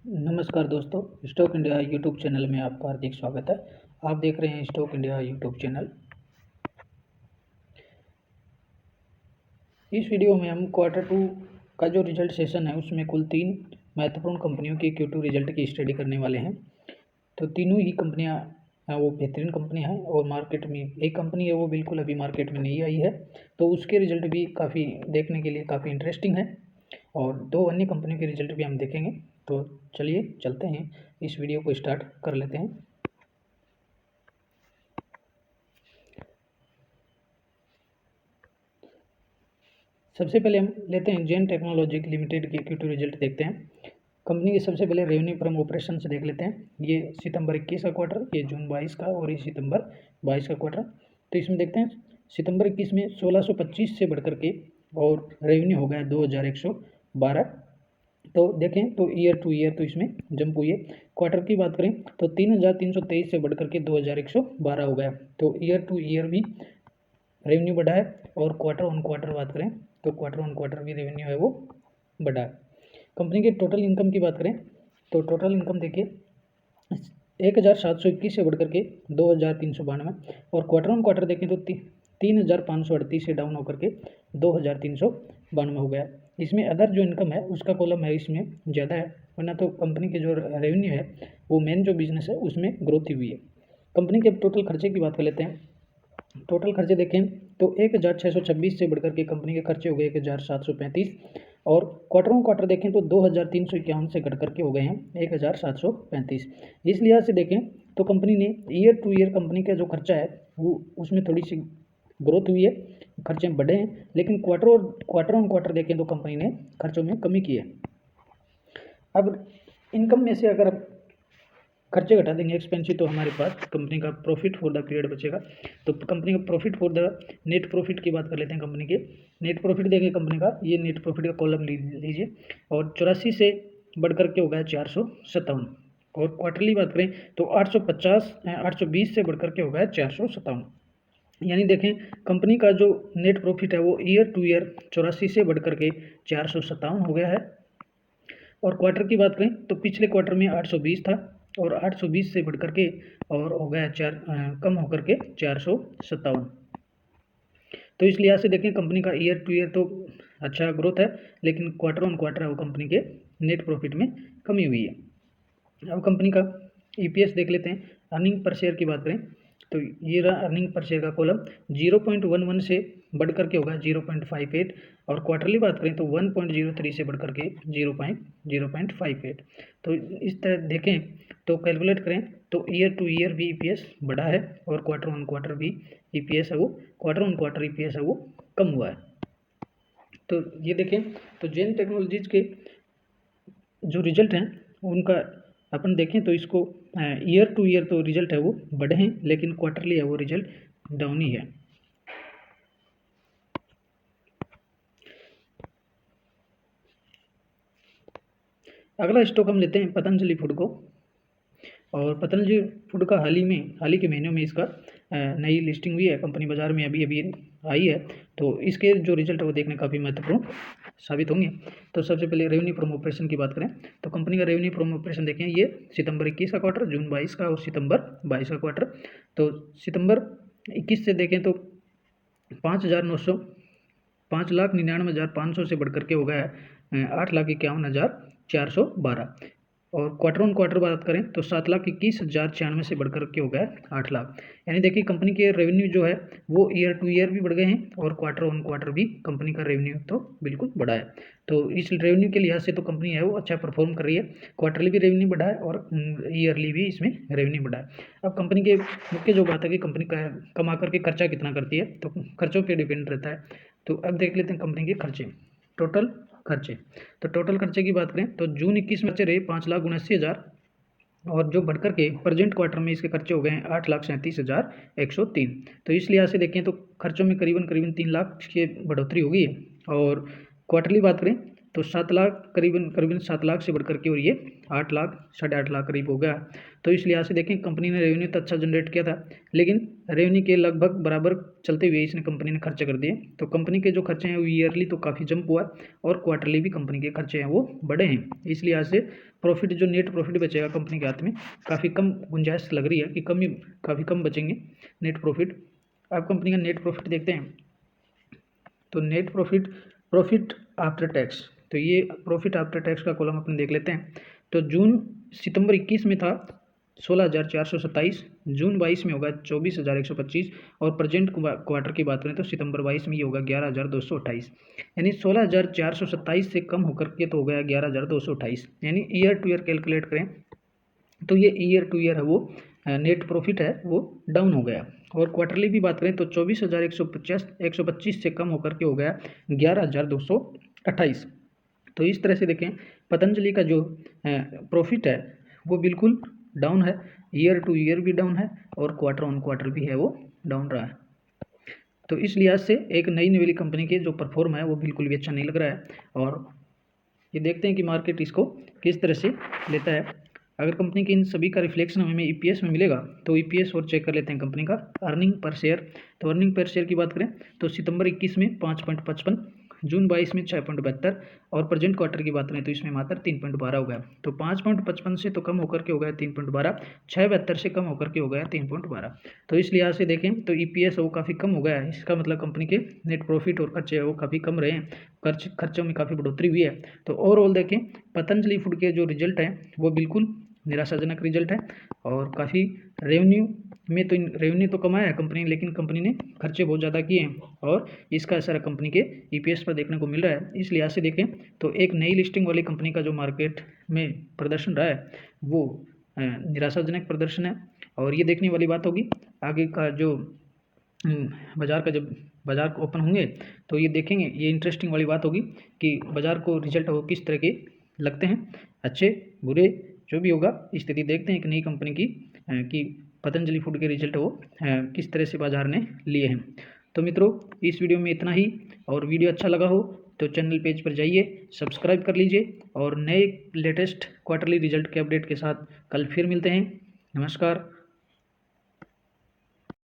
नमस्कार दोस्तों, stock India YouTube channel में आपका हार्दिक स्वागत है। आप देख रहे हैं स्टॉक इंडिया यूट्यूब चैनल। इस वीडियो में हम Q2 का जो रिजल्ट सेशन है उसमें कुल 3 महत्वपूर्ण कंपनियों की Q2 रिजल्ट की स्टडी करने वाले हैं। तो तीनों ही कंपनियां वो बेहतरीन कंपनियां हैं और मार्केट में एक कंपनी है वो बिल्कुल अभी मार्केट में नहीं आई है, तो उसके रिजल्ट भी काफ़ी देखने के लिए काफ़ी इंटरेस्टिंग है और 2 अन्य कंपनियों के रिजल्ट भी हम देखेंगे। तो चलिए चलते हैं, इस वीडियो को स्टार्ट कर लेते हैं। सबसे पहले हम लेते हैं जेन टेक्नोलॉजी लिमिटेड के Q2 रिजल्ट देखते हैं। कंपनी के सबसे पहले रेवेन्यू फ्रॉम ऑपरेशन से देख लेते हैं। ये सितंबर 21 का क्वार्टर, ये जून 22 का और ये सितंबर 22 का क्वार्टर। तो इसमें देखते हैं सितंबर 21 में 1625 से बढ़कर के और रेवेन्यू हो गया 2112। तो देखें तो ईयर टू ईयर तो इसमें जंप हुई है। क्वार्टर की बात करें तो 3323 से बढ़कर के 2112 हो गया। तो ईयर टू ईयर भी रेवेन्यू बढ़ा है और क्वार्टर ऑन क्वार्टर बात करें तो क्वार्टर ऑन क्वार्टर भी रेवेन्यू है वो बढ़ा है। कंपनी के टोटल इनकम की बात करें तो टोटल इनकम देखिए 1721 से बढ़कर के 2392 और क्वार्टर ऑन क्वार्टर देखें तो 3538 से डाउन होकर के 2392 हो गया। इसमें अदर जो इनकम है उसका कॉलम है इसमें ज़्यादा है, वरना तो कंपनी के जो रेवेन्यू है वो मेन जो बिजनेस है उसमें ग्रोथ ही हुई है। कंपनी के टोटल खर्चे की बात कर लेते हैं। टोटल खर्चे देखें तो 1626 से बढ़कर के कंपनी के खर्चे हो गए 1735 और क्वार्टर ऑन क्वार्टर देखें तो 2351 से घट करके हो गए हैं 1735। इस लिहाज से देखें तो कंपनी ने ईयर टू ईयर कंपनी का जो खर्चा है वो उसमें थोड़ी सी ग्रोथ हुई है, खर्चे बढ़े हैं, लेकिन क्वार्टर ऑन क्वार्टर देखें तो कंपनी ने खर्चों में कमी की है। अब इनकम में से अगर खर्चे घटा देंगे एक्सपेंसिव तो हमारे पास कंपनी का प्रॉफिट फॉर द पीरियड बचेगा। तो कंपनी का profit for the net profit की बात कर लेते हैं। कंपनी के नेट प्रॉफिट देंगे कंपनी का, ये नेट प्रॉफिट का कॉलम लीजिए और 84 से बढ़कर के हो गया 457 और क्वार्टरली बात करें तो 820 से बढ़कर के हो गया 457। यानी देखें कंपनी का जो नेट प्रॉफिट है वो ईयर टू ईयर 84 से बढ़कर के 457 हो गया है। और क्वार्टर की बात करें तो पिछले क्वार्टर में 820 था और 820 से बढ़कर के और हो गया कम होकर के 457। तो इस लिहाज से देखें कंपनी का ईयर टू ईयर तो अच्छा ग्रोथ है, लेकिन क्वार्टर ऑन क्वार्टर वो कंपनी के नेट प्रॉफिट में कमी हुई है। अब कंपनी का EPS देख लेते हैं। अर्निंग पर शेयर की बात करें तो ये रहा अर्निंग पर शेयर का कॉलम, 0.11 से बढ़कर के होगा 0.58 और क्वार्टरली बात करें तो 1.03 से बढ़कर के 0.58। तो इस तरह देखें तो कैलकुलेट करें तो ईयर टू ईयर भी EPS बढ़ा है और क्वार्टर ऑन क्वार्टर भी EPS है वो क्वार्टर ऑन क्वार्टर EPS है वो कम हुआ है। तो ये देखें तो जेन टेक्नोलॉजीज के जो रिजल्ट हैं उनका अपन देखें तो इसको ईयर टू ईयर तो रिजल्ट है वो बढ़े हैं, लेकिन क्वार्टरली है वो रिजल्ट डाउन ही है। अगला स्टॉक हम लेते हैं पतंजलि फूड को। और पतंजलि फूड का हाल ही के महीनों में इसका नई लिस्टिंग हुई है, कंपनी बाजार में अभी अभी आई है। तो इसके जो रिजल्ट है वो देखने काफ़ी महत्वपूर्ण साबित होंगे। तो सबसे पहले रेवेन्यू फ्रॉम ऑपरेशन की बात करें तो कंपनी का रेवेन्यू फ्रॉम ऑपरेशन देखें, ये सितंबर 21 का क्वार्टर, जून 22 का और सितंबर 22 का क्वार्टर। तो सितंबर 21 से देखें तो 5,99,500 से बढ़कर के हो गया 8,51,412 और क्वार्टर ऑन क्वार्टर बात करें तो 7,21,096 से बढ़कर के हो गया 8 लाख। यानी देखिए कंपनी के रेवेन्यू जो है वो ईयर टू ईयर भी बढ़ गए हैं और क्वार्टर ऑन क्वार्टर भी कंपनी का रेवेन्यू तो बिल्कुल बढ़ा है। तो इस रेवेन्यू के लिहाज से तो कंपनी है वो अच्छा परफॉर्म कर रही है, क्वार्टरली भी रेवेन्यू बढ़ा है और ईयरली भी इसमें रेवेन्यू बढ़ा है। अब कंपनी के मुख्य जो बात है कि कंपनी का कमा करके खर्चा कितना करती है, तो खर्चों पर डिपेंड रहता है। तो अब देख लेते हैं कंपनी के खर्चे, टोटल खर्चे। तो टोटल खर्चे की बात करें तो जून 21 में खर्चे रहे 5,79,000 और जो बढ़कर के प्रेजेंट क्वार्टर में इसके खर्चे हो गए हैं 8,37,103। तो इस लिहाज से देखें तो खर्चों में करीबन 3 लाख की बढ़ोतरी होगी। और क्वार्टरली बात करें तो 7 लाख करीबन 7 लाख से बढ़ करके और ये 8 लाख 8.5 लाख करीब हो गया। तो इस लिहाज से देखें कंपनी ने रेवेन्यू तो अच्छा जनरेट किया था, लेकिन रेवेन्यू के लगभग बराबर चलते हुए इसने कंपनी ने खर्चे कर दिए। तो कंपनी के जो खर्चे हैं वो ईयरली तो काफ़ी जंप हुआ और क्वार्टरली भी कंपनी के खर्चे हैं वो बड़े हैं। इस लिहाज से प्रॉफिट जो नेट प्रॉफिट बचेगा कंपनी के हाथ में काफ़ी कम गुंजाइश लग रही है कि काफ़ी कम बचेंगे नेट प्रॉफिट। अब कंपनी का नेट प्रॉफिट देखते हैं, तो नेट प्रॉफिट आफ्टर टैक्स, तो ये प्रॉफिट आफ्टर टैक्स का कॉलम अपन देख लेते हैं। तो सितंबर 21 में था 16,427, जून 22 में होगा 24,125 और प्रेजेंट क्वार्टर की बात करें तो सितंबर 22 में ये होगा 11,228, यानी 16,427 से कम होकर के तो हो गया 11,228, यानी ईयर टू ईयर कैलकुलेट करें तो ये ईयर टू ईयर है वो नेट प्रॉफिट है वो डाउन हो गया। और क्वार्टरली भी बात करें तो 24,125 से कम होकर के हो गया 11,228। तो इस तरह से देखें पतंजलि का जो प्रॉफिट है वो बिल्कुल डाउन है, ईयर टू ईयर भी डाउन है और क्वार्टर ऑन क्वार्टर भी है वो डाउन रहा है। तो इस लिहाज से एक नई निवेली कंपनी के जो परफॉर्म है वो बिल्कुल भी अच्छा नहीं लग रहा है। और ये देखते हैं कि मार्केट इसको किस तरह से लेता है। अगर कंपनी के इन सभी का रिफ्लेक्शन हमें ईपीएस में मिलेगा तो ईपीएस और चेक कर लेते हैं कंपनी का अर्निंग पर शेयर। तो अर्निंग पर शेयर की बात करें तो सितंबर 21 में 5.55, जून 22 में 6.72 और प्रेजेंट क्वार्टर की बात करें तो इसमें मात्र 3.12 हो गया। तो 5.55 से तो कम होकर के हो गया 3.12, 6.72 से कम होकर के हो गया 3.12। तो इस लिहाज से देखें तो ईपीएस वो काफ़ी कम हो गया है। इसका मतलब कंपनी के नेट प्रॉफिट और खर्चे वो काफ़ी कम रहे हैं, खर्चों में काफ़ी बढ़ोतरी हुई है। तो ओवरऑल देखें पतंजलि फूड के जो रिजल्ट हैं वो बिल्कुल निराशाजनक रिजल्ट है और काफ़ी रेवेन्यू तो कमाया है कंपनी, लेकिन कंपनी ने खर्चे बहुत ज़्यादा किए हैं और इसका असर कंपनी के ईपीएस पर देखने को मिल रहा है। इस लिहाज से देखें तो एक नई लिस्टिंग वाली कंपनी का जो मार्केट में प्रदर्शन रहा है वो निराशाजनक प्रदर्शन है। और ये देखने वाली बात होगी आगे का जो जब बाजार ओपन होंगे तो ये देखेंगे, ये इंटरेस्टिंग वाली बात होगी कि बाजार को रिजल्ट वो किस तरह के लगते हैं, अच्छे बुरे जो भी होगा स्थिति देखते हैं एक नई कंपनी की कि पतंजलि फूड के रिजल्ट वो किस तरह से बाजार ने लिए हैं। तो मित्रों इस वीडियो में इतना ही, और वीडियो अच्छा लगा हो तो चैनल पेज पर जाइए, सब्सक्राइब कर लीजिए और नए लेटेस्ट क्वार्टरली रिजल्ट के अपडेट के साथ कल फिर मिलते हैं। नमस्कार।